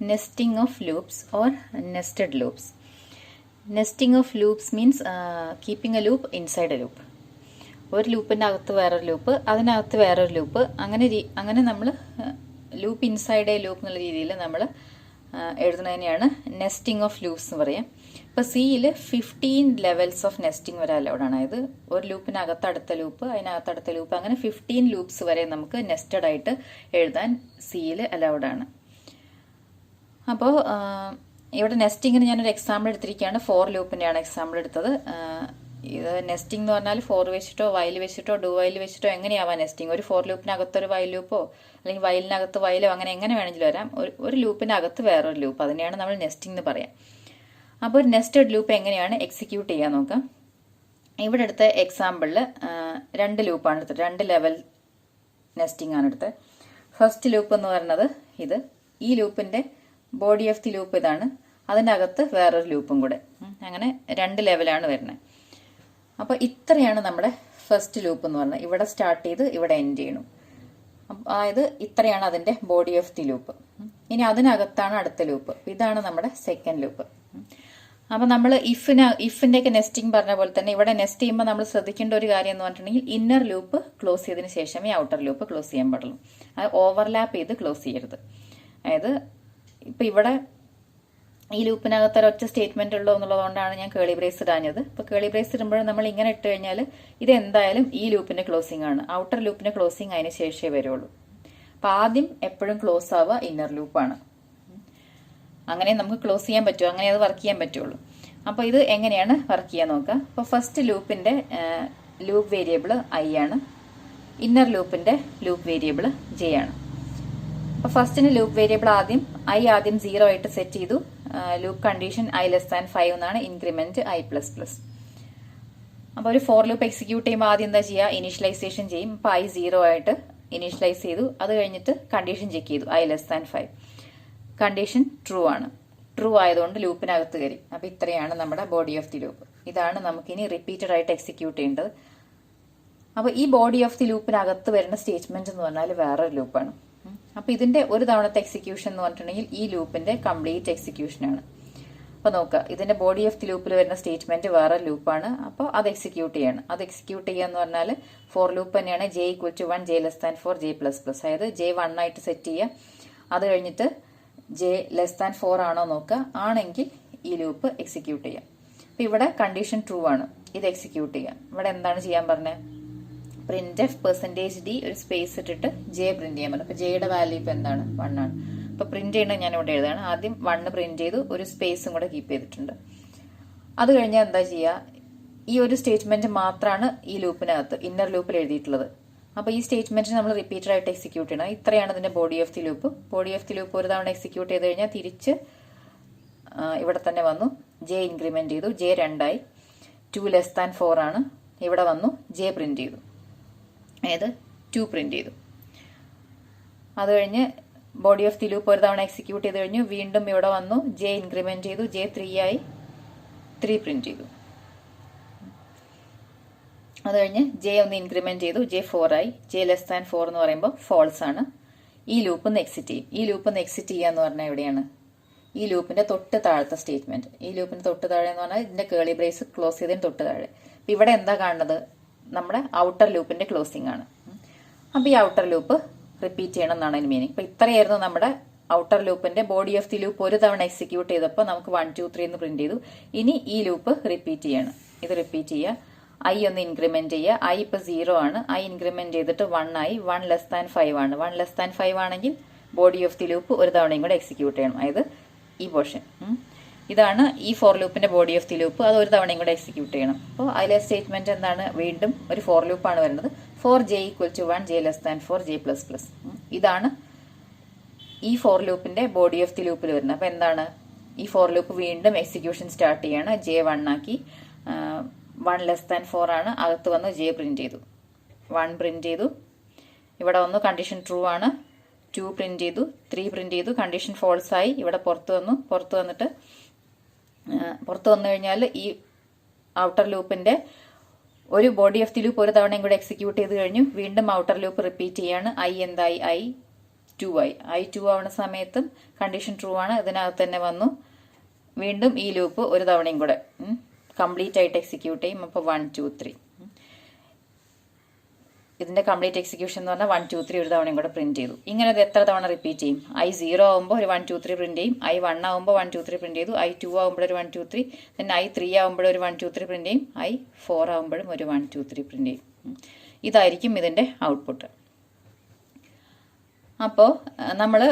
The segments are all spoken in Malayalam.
nesting of loops or nested loops. Nesting of loops means keeping a loop inside a loop. ഒരു ലൂപ്പിൻ്റെ അകത്ത് വേറൊരു ലൂപ്പ്, അതിനകത്ത് വേറൊരു ലൂപ്പ്, അങ്ങനെ നമ്മൾ ലൂപ്പ് ഇൻസൈഡ് എ ലൂപ്പ് എന്നുള്ള രീതിയിൽ നമ്മൾ എഴുതുന്നതിനെയാണ് നെസ്റ്റിംഗ് ഓഫ് ലൂപ്സ് എന്ന് പറയാം. ഇപ്പോൾ സിയിൽ 15 ലെവൽസ് ഓഫ് നെസ്റ്റിംഗ് വരെ അലൗഡാണ്. അതായത് ഒരു ലൂപ്പിനകത്ത് അടുത്ത ലൂപ്പ്, അതിനകത്ത് അടുത്ത ലൂപ്പ്, അങ്ങനെ 15 ലൂപ്സ് വരെ നമുക്ക് നെസ്റ്റഡ് ആയിട്ട് എഴുതാൻ സിയിൽ അലൗഡാണ്. അപ്പോൾ ഇവിടെ നെസ്റ്റിങ്ങിന് ഞാനൊരു എക്സാമ്പിൾ എടുത്തിരിക്കുകയാണ്. 4 ലൂപ്പിൻ്റെയാണ് എക്സാമ്പിൾ എടുത്തത്. ഇത് നെസ്റ്റിംഗ് എന്ന് പറഞ്ഞാൽ ഫോർ വെച്ചിട്ടോ വൈൽ വെച്ചിട്ടോ ഡു വൈൽ വെച്ചിട്ടോ എങ്ങനെയാവാം നെസ്റ്റിംഗ്. ഒരു ഫോർ ലൂപ്പിനകത്തൊരു വൈൽ ലൂപ്പോ അല്ലെങ്കിൽ വയലിനകത്ത് വയലോ അങ്ങനെ എങ്ങനെ വേണമെങ്കിലും വരാം. ഒരു ലൂപ്പിനകത്ത് വേറൊരു ലൂപ്പ്, അതിനെയാണ് നമ്മൾ നെസ്റ്റിംഗ് എന്ന് പറയാം. അപ്പോൾ ഒരു നെസ്റ്റഡ് ലൂപ്പ് എങ്ങനെയാണ് എക്സിക്യൂട്ട് ചെയ്യാൻ നോക്കാം. ഇവിടെ എടുത്ത എക്സാമ്പിളിൽ 2 ലൂപ്പാണ് എടുത്തത്, 2 ലെവൽ നെസ്റ്റിംഗ് ആണ് എടുത്തത്. ഫസ്റ്റ് ലൂപ്പ് എന്ന് പറയുന്നത് ഇത്. ഈ ലൂപ്പിന്റെ ബോഡി ഓഫ് ദി ലൂപ്പ് ഇതാണ്, അതിനകത്ത് വേറൊരു ലൂപ്പും കൂടെ, അങ്ങനെ 2 ലെവലാണ് വരുന്നത്. അപ്പോൾ ഇത്രയാണ് നമ്മുടെ ഫസ്റ്റ് ലൂപ്പ് എന്ന് പറഞ്ഞാൽ. ഇവിടെ സ്റ്റാർട്ട് ചെയ്ത് ഇവിടെ എൻഡ് ചെയ്യണം. അതായത് ഇത്രയാണ് അതിന്റെ ബോഡി ഓഫ് ദി ലൂപ്പ്. ഇനി അതിനകത്താണ് അടുത്ത ലൂപ്പ്. ഇതാണ് നമ്മുടെ സെക്കൻഡ് ലൂപ്പ്. അപ്പൊ നമ്മൾ ഇഫിന്റെ ഒക്കെ നെസ്റ്റിംഗ് പറഞ്ഞ പോലെ തന്നെ ഇവിടെ നെസ്റ്റ് ചെയ്യുമ്പോൾ നമ്മൾ ശ്രദ്ധിക്കേണ്ട ഒരു കാര്യം എന്ന് പറഞ്ഞിട്ടുണ്ടെങ്കിൽ ഇന്നർ ലൂപ്പ് ക്ലോസ് ചെയ്തതിന് ശേഷമേ ഔട്ടർ ലൂപ്പ് ക്ലോസ് ചെയ്യാൻ പാടുള്ളൂ. അത് ഓവർലാപ്പ് ചെയ്ത് ക്ലോസ് ചെയ്യരുത്. അതായത് ഇപ്പൊ ഇവിടെ ഈ ലൂപ്പിനകത്ത് ഒരൊറ്റ സ്റ്റേറ്റ്മെന്റ് ഉള്ളൂ എന്നുള്ളതുകൊണ്ടാണ് ഞാൻ കേളി ബ്രേസ് ഇടാഞ്ഞത്. ഇപ്പൊ കേളി ബ്രേസ് ഇടുമ്പോൾ നമ്മൾ ഇങ്ങനെ ഇട്ട് കഴിഞ്ഞാൽ ഇത് എന്തായാലും ഈ ലൂപ്പിന്റെ ക്ലോസിംഗ് ആണ്. ഔട്ടർ ലൂപ്പിന്റെ ക്ലോസിംഗ് അതിന് ശേഷമേ വരുള്ളൂ. അപ്പൊ ആദ്യം എപ്പോഴും ക്ലോസ് ആവുക ഇന്നർ ലൂപ്പാണ്. അങ്ങനെ നമുക്ക് ക്ലോസ് ചെയ്യാൻ പറ്റുമോ, അങ്ങനെ അത് വർക്ക് ചെയ്യാൻ പറ്റുള്ളൂ. അപ്പൊ ഇത് എങ്ങനെയാണ് വർക്ക് ചെയ്യാൻ നോക്കാം. അപ്പൊ ഫസ്റ്റ് ലൂപ്പിന്റെ ലൂപ്പ് വേരിയബിൾ ഐ ആണ്, ഇന്നർ ലൂപ്പിന്റെ ലൂപ്പ് വേരിയബിൾ ജെ ആണ്. അപ്പൊ ഫസ്റ്റിന് ലൂപ്പ് വേരിയബിൾ ആദ്യം 0 ആയിട്ട് സെറ്റ് ചെയ്തു. ലൂപ്പ് കണ്ടീഷൻ i<5 എന്നാണ്, ഇൻക്രിമെന്റ് i++. അപ്പൊ ഒരു ഫോർ ലൂപ്പ് എക്സിക്യൂട്ട് ചെയ്യുമ്പോൾ ആദ്യം എന്താ ചെയ്യുക, ഇനീഷ്യലൈസേഷൻ ചെയ്യും. അപ്പൊ i0 ആയിട്ട് ഇനീഷ്യലൈസ് ചെയ്തു. അത് കഴിഞ്ഞിട്ട് കണ്ടീഷൻ ചെക്ക് ചെയ്തു, i<5. കണ്ടീഷൻ ട്രൂ ആണ്. ട്രൂ ആയതുകൊണ്ട് ലൂപ്പിനകത്ത് കയറി. അപ്പൊ ഇത്രയാണ് നമ്മുടെ ബോഡി ഓഫ് ദി ലൂപ്പ്. ഇതാണ് നമുക്കിനി റിപ്പീറ്റഡ് ആയിട്ട് എക്സിക്യൂട്ട് ചെയ്യേണ്ടത്. അപ്പൊ ഈ ബോഡി ഓഫ് ദി ലൂപ്പിനകത്ത് വരുന്ന സ്റ്റേറ്റ്മെന്റ് എന്ന് പറഞ്ഞാൽ വേറൊരു ലൂപ്പാണ്. അപ്പൊ ഇതിന്റെ ഒരു തവണത്തെ എക്സിക്യൂഷൻ എന്ന് പറഞ്ഞിട്ടുണ്ടെങ്കിൽ ഈ ലൂപ്പിന്റെ കംപ്ലീറ്റ് എക്സിക്യൂഷൻ ആണ്. അപ്പൊ നോക്കുക, ഇതിന്റെ ബോഡി ഓഫ് ദി ലൂപ്പിൽ വരുന്ന സ്റ്റേറ്റ്മെന്റ് വേറെ ലൂപ്പാണ്. അപ്പോൾ അത് എക്സിക്യൂട്ട് ചെയ്യണം. അത് എക്സിക്യൂട്ട് ചെയ്യാന്ന് പറഞ്ഞാൽ ഫോർ ലൂപ്പ് തന്നെയാണ്. j = 1, j<4, j++. അതായത് j 1 ആയിട്ട് സെറ്റ് ചെയ്യുക. അത് കഴിഞ്ഞിട്ട് j<4 ആണോ നോക്കുക. ആണെങ്കിൽ ഈ ലൂപ്പ് എക്സിക്യൂട്ട് ചെയ്യാം. അപ്പൊ ഇവിടെ കണ്ടീഷൻ ട്രൂ ആണ്. ഇത് എക്സിക്യൂട്ട് ചെയ്യാം. ഇവിടെ എന്താണ് ചെയ്യാൻ പറഞ്ഞത്, printf %d ഒരു സ്പേസ് ഇട്ടിട്ട് ജെ പ്രിന്റ് ചെയ്യാൻ പറഞ്ഞു. അപ്പൊ ജെയുടെ വാല്യൂ ഇപ്പൊ എന്താണ്, 1 ആണ്. അപ്പൊ പ്രിന്റ് ചെയ്യണം ഞാൻ ഇവിടെ എഴുതാണ്. ആദ്യം 1 പ്രിന്റ് ചെയ്തു, ഒരു സ്പേസും കൂടെ കീപ്പ് ചെയ്തിട്ടുണ്ട്. അത് കഴിഞ്ഞാൽ എന്താ ചെയ്യുക, ഈ ഒരു സ്റ്റേറ്റ്മെന്റ് മാത്രമാണ് ഈ ലൂപ്പിനകത്ത് ഇന്നർ ലൂപ്പിൽ എഴുതിയിട്ടുള്ളത്. അപ്പൊ ഈ സ്റ്റേറ്റ്മെന്റ് നമ്മൾ റിപ്പീറ്റഡ് ആയിട്ട് എക്സിക്യൂട്ട് ചെയ്യണം. ഇത്രയാണ് ഇതിന്റെ body of the loop. Body of the loop ഒരു തവണ എക്സിക്യൂട്ട് ചെയ്ത് കഴിഞ്ഞാൽ തിരിച്ച് ഇവിടെ തന്നെ വന്നു, ജെ ഇൻക്രിമെന്റ് ചെയ്തു, ജെ 2 ആയി, 2<4 ആണ്. ഇവിടെ വന്നു, ജെ പ്രിന്റ് ചെയ്തു, അതായത് 2 പ്രിന്റ് ചെയ്തു. അത് കഴിഞ്ഞ് ബോഡി ഓഫ് ദി ലൂപ്പ് ഒരു തവണ എക്സിക്യൂട്ട് ചെയ്ത് കഴിഞ്ഞു. വീണ്ടും ഇവിടെ വന്നു, ജെ ഇൻക്രിമെന്റ് ചെയ്തു, ജെ 3 ആയി, 3 പ്രിന്റ് ചെയ്തു. അത് കഴിഞ്ഞ് ജെ ഒന്ന് ഇൻക്രിമെന്റ് ചെയ്തു, ജെ 4 ആയി, j<4 എന്ന് പറയുമ്പോൾ ഫോൾസ് ആണ്. ഈ ലൂപ്പ് ഒന്ന് എക്സിറ്റ് ചെയ്യും. ഈ ലൂപ്പ് ഒന്ന് എക്സിറ്റ് ചെയ്യാന്ന് പറഞ്ഞാൽ എവിടെയാണ്, ഈ ലൂപ്പിന്റെ തൊട്ട് താഴത്തെ സ്റ്റേറ്റ്മെന്റ്. ഈ ലൂപ്പിന്റെ തൊട്ട് താഴെ എന്ന് പറഞ്ഞാൽ ഇതിന്റെ കേളി ബ്രേസ് ക്ലോസ് ചെയ്തതിന് തൊട്ട് താഴെ. ഇവിടെ എന്താ കാണുന്നത്, നമ്മുടെ ഔട്ടർ ലൂപ്പിന്റെ ക്ലോസിംഗ് ആണ്. അപ്പൊ ഈ ഔട്ടർ ലൂപ്പ് റിപ്പീറ്റ് ചെയ്യണം എന്നാണ് അതിന് മീനിങ്. അപ്പൊ ഇത്രയായിരുന്നു നമ്മുടെ ഔട്ടർ ലൂപ്പിന്റെ ബോഡി ഓഫ് ദി ലൂപ്പ്. ഒരു തവണ എക്സിക്യൂട്ട് ചെയ്തപ്പോൾ നമുക്ക് 1 2 3 എന്ന് പ്രിന്റ് ചെയ്തു. ഇനി ഈ ലൂപ്പ് റിപ്പീറ്റ് ചെയ്യണം. ഇത് റിപ്പീറ്റ് ചെയ്യുക. ഐ ഒന്ന് ഇൻക്രിമെന്റ് ചെയ്യുക. ഐ ഇപ്പൊ 0 ആണ്. ഐ ഇൻക്രിമെന്റ് ചെയ്തിട്ട് 1 ആയി, 1<5 ആണ്. 1<5 ആണെങ്കിൽ ബോഡി ഓഫ് ദി ലൂപ്പ് ഒരു തവണയും കൂടെ എക്സിക്യൂട്ട് ചെയ്യണം. അതായത് ഈ പോർഷൻ. ഇതാണ് ഈ ഫോർ ലൂപ്പിന്റെ ബോഡി ഓഫ് ദി ലൂപ്പ്. അത് ഒരു തവണയും കൂടെ എക്സിക്യൂട്ട് ചെയ്യണം. അപ്പോൾ അതിലെ സ്റ്റേറ്റ്മെന്റ് എന്താണ്, വീണ്ടും ഒരു ഫോർ ലൂപ്പാണ് വരുന്നത്. For j = 1, j<4, j++. ഇതാണ് ഈ ഫോർ ലൂപ്പിന്റെ ബോഡി ഓഫ് ദി ലൂപ്പിൽ വരുന്നത്. അപ്പൊ എന്താണ്, ഈ ഫോർ ലൂപ്പ് വീണ്ടും എക്സിക്യൂഷൻ സ്റ്റാർട്ട് ചെയ്യാണ്. ജെ 1 ആക്കി, 1<4 ആണ്. അകത്ത് വന്ന് ജെ പ്രിന്റ് ചെയ്തു, 1 പ്രിന്റ് ചെയ്തു. ഇവിടെ വന്നു, കണ്ടീഷൻ ട്രൂ ആണ്, 2 പ്രിന്റ് ചെയ്തു, 3 പ്രിന്റ് ചെയ്തു. കണ്ടീഷൻ ഫോൾസ് ആയി. ഇവിടെ പുറത്ത് വന്നു. പുറത്ത് വന്നു കഴിഞ്ഞാൽ ഈ ഔട്ടർ ലൂപ്പിന്റെ ഒരു ബോഡി ഓഫ് ദി ലൂപ്പ് ഒരു തവണയും കൂടെ എക്സിക്യൂട്ട് ചെയ്ത് കഴിഞ്ഞു. വീണ്ടും ഔട്ടർ ലൂപ്പ് റിപ്പീറ്റ് ചെയ്യാണ്. ഐ എന്തായി, ഐ 2 ആയി. I 2 ആവുന്ന സമയത്തും കണ്ടീഷൻ ട്രൂ ആണ്, ഇതിനകത്ത് തന്നെ വന്നു. വീണ്ടും ഈ ലൂപ്പ് ഒരു തവണയും കൂടെ കംപ്ലീറ്റ് ആയിട്ട് എക്സിക്യൂട്ട് ചെയ്യും. അപ്പോൾ 1 2 3 ഇതിന്റെ കംപ്ലീറ്റ് എക്സിക്യൂഷൻ എന്ന് പറഞ്ഞാൽ 1 2 3 ഒരു തവണയും കൂടെ പ്രിന്റ് ചെയ്തു. ഇങ്ങനെ ഇത് എത്ര തവണ റിപ്പീറ്റ് ചെയ്യും? I 0 ആകുമ്പോൾ ഒരു 1 2 3 പ്രിന്റ് ചെയ്യും. I 1 ആകുമ്പോൾ 1 2 3 പ്രിന്റ് ചെയ്തു. I 2 ആകുമ്പോൾ ഒരു 1 2 3, then I 3 ആകുമ്പോൾ ഒരു 1 2 3 പ്രിന്റ് ചെയ്യും. I 4 ആകുമ്പോഴും ഒരു 1 2 3 പ്രിന്റ് ചെയ്യും. ഇതായിരിക്കും ഇതിന്റെ ഔട്ട്പുട്ട്. അപ്പോൾ നമ്മൾ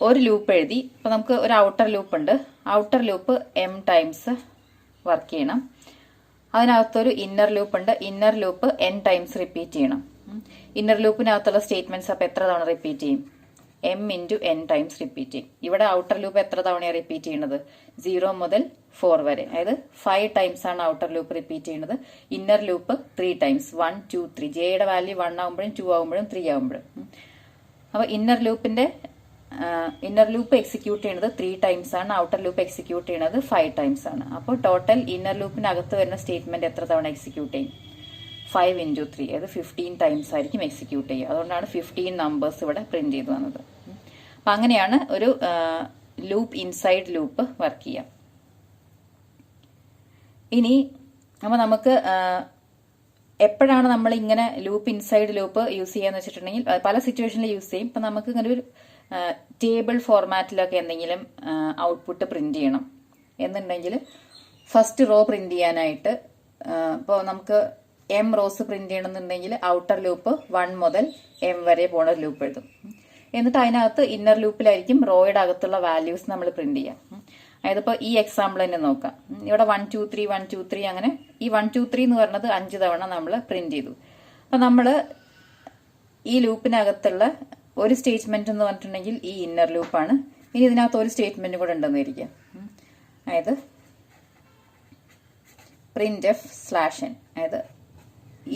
ഒരു ലൂപ്പ് എഴുതി. അപ്പോൾ നമുക്ക് ഒരു ഔട്ടർ ലൂപ്പ് ഉണ്ട്. Outer loop m times work ചെയ്യണം. അതിനകത്തൊരു ഇന്നർ ലൂപ്പ് ഉണ്ട്. Inner loop n times repeat ചെയ്യണം. ഇന്നർ ലൂപ്പിനകത്തുള്ള സ്റ്റേറ്റ്മെന്റ്സ് അപ്പോൾ എത്ര തവണ റിപ്പീറ്റ് ചെയ്യും? m into n times repeat ചെയ്യും. ഇവിടെ ഔട്ടർ ലൂപ്പ് എത്ര തവണയാണ് റിപ്പീറ്റ് ചെയ്യുന്നത്? 0 മുതൽ 4 വരെ, അതായത് 5 ടൈംസ് ആണ് ഔട്ടർ ലൂപ്പ് റിപ്പീറ്റ് ചെയ്യുന്നത്. Inner loop 3 times, 1 2 3. ജെയുടെ വാല്യൂ 1 ആകുമ്പോഴും 2 ആകുമ്പോഴും 3 ആകുമ്പോഴും. അപ്പോൾ ഇന്നർ ലൂപ്പ് എക്സിക്യൂട്ട് ചെയ്യുന്നത് 3 ടൈംസ് ആണ്. ഔട്ടർ ലൂപ്പ് എക്സിക്യൂട്ട് ചെയ്യുന്നത് 5 ടൈംസ് ആണ്. അപ്പോൾ ടോട്ടൽ ഇന്നർ ലൂപ്പിനകത്ത് വരുന്ന സ്റ്റേറ്റ്മെന്റ് എത്ര തവണ എക്സിക്യൂട്ട് ചെയ്യും? 5 ഇൻറ്റു 3, അതായത് 15 ടൈംസ് ആയിരിക്കും എക്സിക്യൂട്ട് ചെയ്യുക. അതുകൊണ്ടാണ് 15 നമ്പേഴ്സ് ഇവിടെ പ്രിന്റ് ചെയ്ത് വന്നത്. അപ്പം അങ്ങനെയാണ് ഒരു ലൂപ്പ് ഇൻസൈഡ് ലൂപ്പ് വർക്ക് ചെയ്യുക. ഇനി അപ്പോൾ നമുക്ക് എപ്പോഴാണ് നമ്മൾ ഇങ്ങനെ ലൂപ്പ് ഇൻസൈഡ് ലൂപ്പ് യൂസ് ചെയ്യാന്ന് വെച്ചിട്ടുണ്ടെങ്കിൽ പല സിറ്റുവേഷനിൽ യൂസ് ചെയ്യും. ഇപ്പം നമുക്ക് ഇങ്ങനെ ഒരു ടേബിൾ ഫോർമാറ്റിലൊക്കെ എന്തെങ്കിലും ഔട്ട്പുട്ട് പ്രിന്റ് ചെയ്യണം എന്നുണ്ടെങ്കിൽ ഫസ്റ്റ് റോ പ്രിന്റ് ചെയ്യാനായിട്ട് ഇപ്പോൾ നമുക്ക് m റോസ് പ്രിന്റ് ചെയ്യണമെന്നുണ്ടെങ്കിൽ ഔട്ടർ ലൂപ്പ് 1 മുതൽ m വരെ പോണ ലൂപ്പ് എഴുതും. എന്നിട്ട് അതിനകത്ത് ഇന്നർ ലൂപ്പിലായിരിക്കും റോയുടെ അകത്തുള്ള വാല്യൂസ് നമ്മൾ പ്രിന്റ് ചെയ്യാം. അതായത് ഇപ്പോൾ ഈ എക്സാമ്പിൾ തന്നെ നോക്കാം. ഇവിടെ 1 2 3 1 2 3 അങ്ങനെ ഈ 1 2 3 എന്ന് പറയുന്നത് 5 തവണ നമ്മൾ പ്രിന്റ് ചെയ്തു. അപ്പം നമ്മൾ ഈ ലൂപ്പിനകത്തുള്ള ഒരു സ്റ്റേറ്റ്മെന്റ് എന്ന് പറഞ്ഞിട്ടുണ്ടെങ്കിൽ ഈ ഇന്നർ ലൂപ്പാണ്. ഇനി ഇതിനകത്ത് ഒരു സ്റ്റേറ്റ്മെന്റ് കൂടെ ഉണ്ടെന്ന് ഇരിക്കാം. അതായത് printf/n, അതായത്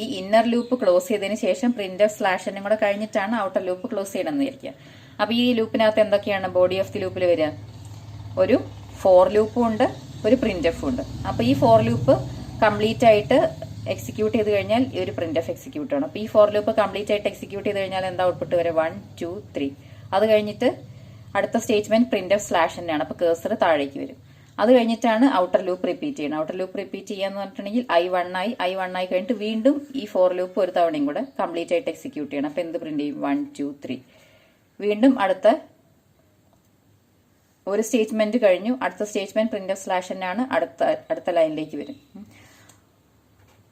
ഈ ഇന്നർ ലൂപ്പ് ക്ലോസ് ചെയ്തതിന് ശേഷം printf/n കൂടെ കഴിഞ്ഞിട്ടാണ് ഔട്ടർ ലൂപ്പ് ക്ലോസ് ചെയ്യണമെന്ന് വിചാരിക്കുക. അപ്പൊ ഈ ലൂപ്പിനകത്ത് എന്തൊക്കെയാണ് ബോഡി ഓഫ് ദി ലൂപ്പിൽ വരിക? ഒരു ഫോർ ലൂപ്പും ഉണ്ട്, ഒരു printf ഉണ്ട്. അപ്പൊ ഈ ഫോർ ലൂപ്പ് കംപ്ലീറ്റ് ആയിട്ട് എക്സിക്യൂട്ട് ചെയ്ത് കഴിഞ്ഞാൽ ഈ ഒരു printf എക്സിക്യൂട്ട് ആണ്. അപ്പൊ ഈ ഫോർ ലൂപ്പ് കംപ്ലീറ്റ് ആയിട്ട് എക്സിക്യൂട്ട് ചെയ്ത് കഴിഞ്ഞാൽ എന്താ ഔട്ട്പുട്ട് വരെ? 1 2 3. അത് കഴിഞ്ഞിട്ട് അടുത്ത സ്റ്റേറ്റ്മെന്റ് printf/n ആണ്. അപ്പൊ കേഴ്സർ താഴേക്ക് വരും. അത് കഴിഞ്ഞിട്ടാണ് ഔട്ടർ ലൂപ്പ് റിപ്പീറ്റ് ചെയ്യുന്നത്. ഔട്ടർ ലൂപ്പ് റിപ്പീറ്റ് ചെയ്യാന്ന് പറഞ്ഞിട്ടുണ്ടെങ്കിൽ I 1 ആയി കഴിഞ്ഞിട്ട് വീണ്ടും ഈ ഫോർ ലൂപ്പ് ഒരു തവണയും കൂടെ കംപ്ലീറ്റ് ആയിട്ട് എക്സിക്യൂട്ട് ചെയ്യണം. അപ്പൊ എന്ത് പ്രിന്റ് ചെയ്യും? 1 2 3. വീണ്ടും അടുത്ത ഒരു സ്റ്റേറ്റ്മെന്റ് കഴിഞ്ഞു. അടുത്ത സ്റ്റേറ്റ്മെന്റ് printf/n ആണ്. അടുത്ത ലൈനിലേക്ക് വരും.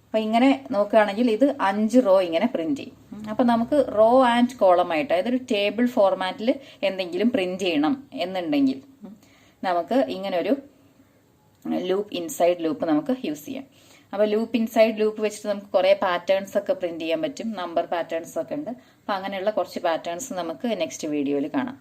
അപ്പൊ ഇങ്ങനെ നോക്കുകയാണെങ്കിൽ ഇത് 5 റോ ഇങ്ങനെ പ്രിന്റ് ചെയ്യും. അപ്പൊ നമുക്ക് റോ ആൻഡ് കോളം ആയിട്ട്, അതായത് ഒരു ടേബിൾ ഫോർമാറ്റിൽ എന്തെങ്കിലും പ്രിന്റ് ചെയ്യണം എന്നുണ്ടെങ്കിൽ നമുക്ക് ഇങ്ങനെ ഒരു ലൂപ്പ് ഇൻസൈഡ് ലൂപ്പ് നമുക്ക് യൂസ് ചെയ്യാം. അപ്പോൾ ലൂപ്പ് ഇൻസൈഡ് ലൂപ്പ് വെച്ചിട്ട് നമുക്ക് കുറേ പാറ്റേൺസ് ഒക്കെ പ്രിന്റ് ചെയ്യാൻ പറ്റും. നമ്പർ പാറ്റേൺസ് ഒക്കെ ഉണ്ട്. അപ്പം അങ്ങനെയുള്ള കുറച്ച് പാറ്റേൺസ് നമുക്ക് നെക്സ്റ്റ് വീഡിയോയിൽ കാണാം.